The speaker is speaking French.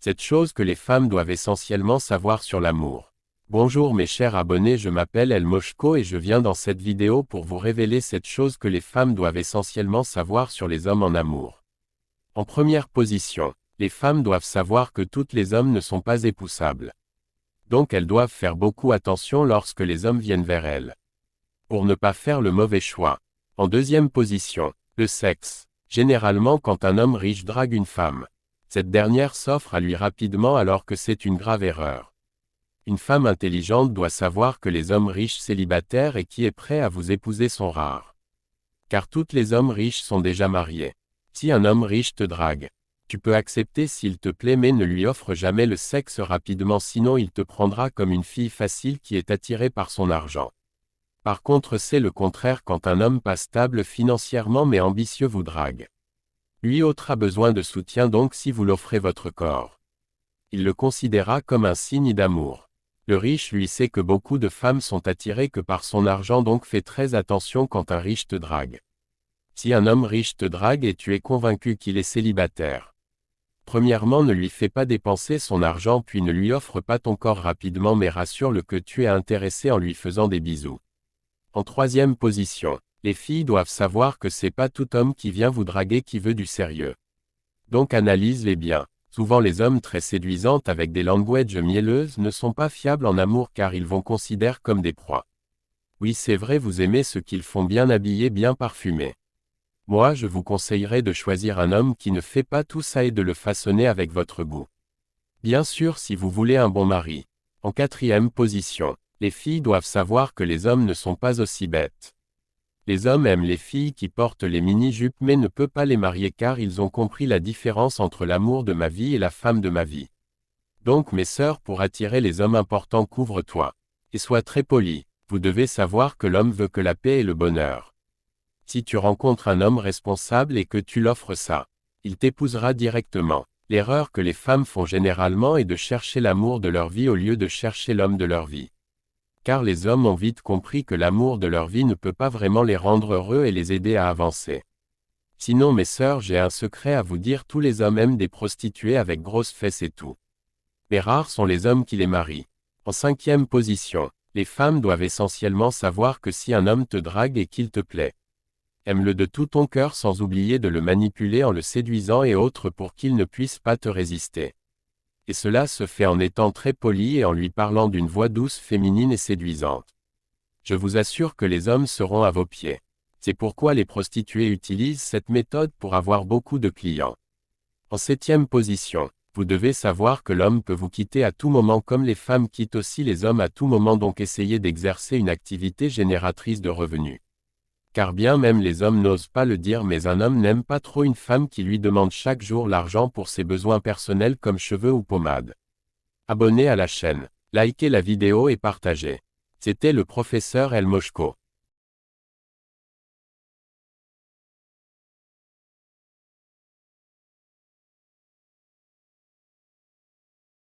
Cette chose que les femmes doivent essentiellement savoir sur l'amour. Bonjour mes chers abonnés, je m'appelle El Moshko et je viens dans cette vidéo pour vous révéler cette chose que les femmes doivent essentiellement savoir sur les hommes en amour. En première position, les femmes doivent savoir que tous les hommes ne sont pas époussables. Donc elles doivent faire beaucoup attention lorsque les hommes viennent vers elles. Pour ne pas faire le mauvais choix. En deuxième position, le sexe. Généralement quand un homme riche drague une femme, cette dernière s'offre à lui rapidement alors que c'est une grave erreur. Une femme intelligente doit savoir que les hommes riches célibataires et qui est prêt à vous épouser sont rares. Car tous les hommes riches sont déjà mariés. Si un homme riche te drague, tu peux accepter s'il te plaît mais ne lui offre jamais le sexe rapidement sinon il te prendra comme une fille facile qui est attirée par son argent. Par contre c'est le contraire quand un homme pas stable financièrement mais ambitieux vous drague. Lui aura besoin de soutien donc si vous l'offrez votre corps. Il le considérera comme un signe d'amour. Le riche lui sait que beaucoup de femmes sont attirées que par son argent donc fais très attention quand un riche te drague. Si un homme riche te drague et tu es convaincu qu'il est célibataire. Premièrement ne lui fais pas dépenser son argent puis ne lui offre pas ton corps rapidement mais rassure-le que tu es intéressé en lui faisant des bisous. En troisième position, les filles doivent savoir que c'est pas tout homme qui vient vous draguer qui veut du sérieux. Donc analyse-les bien. Souvent les hommes très séduisants avec des languages mielleuses ne sont pas fiables en amour car ils vous considèrent comme des proies. Oui c'est vrai vous aimez ceux qu'ils font bien habillés bien parfumés. Moi je vous conseillerais de choisir un homme qui ne fait pas tout ça et de le façonner avec votre goût. Bien sûr si vous voulez un bon mari. En quatrième position, les filles doivent savoir que les hommes ne sont pas aussi bêtes. Les hommes aiment les filles qui portent les mini-jupes mais ne peuvent pas les marier car ils ont compris la différence entre l'amour de ma vie et la femme de ma vie. Donc mes sœurs pour attirer les hommes importants couvre-toi. Et sois très poli, vous devez savoir que l'homme veut que la paix et le bonheur. Si tu rencontres un homme responsable et que tu l'offres ça, il t'épousera directement. L'erreur que les femmes font généralement est de chercher l'amour de leur vie au lieu de chercher l'homme de leur vie. Car les hommes ont vite compris que l'amour de leur vie ne peut pas vraiment les rendre heureux et les aider à avancer. Sinon mes sœurs j'ai un secret à vous dire tous les hommes aiment des prostituées avec grosses fesses et tout. Mais rares sont les hommes qui les marient. En cinquième position, les femmes doivent essentiellement savoir que si un homme te drague et qu'il te plaît, aime-le de tout ton cœur sans oublier de le manipuler en le séduisant et autres pour qu'il ne puisse pas te résister. Et cela se fait en étant très poli et en lui parlant d'une voix douce féminine et séduisante. Je vous assure que les hommes seront à vos pieds. C'est pourquoi les prostituées utilisent cette méthode pour avoir beaucoup de clients. En septième position, vous devez savoir que l'homme peut vous quitter à tout moment comme les femmes quittent aussi les hommes à tout moment donc essayez d'exercer une activité génératrice de revenus. Car bien même les hommes n'osent pas le dire mais un homme n'aime pas trop une femme qui lui demande chaque jour l'argent pour ses besoins personnels comme cheveux ou pommade. Abonnez à la chaîne, likez la vidéo et partagez. C'était le professeur El Moshko.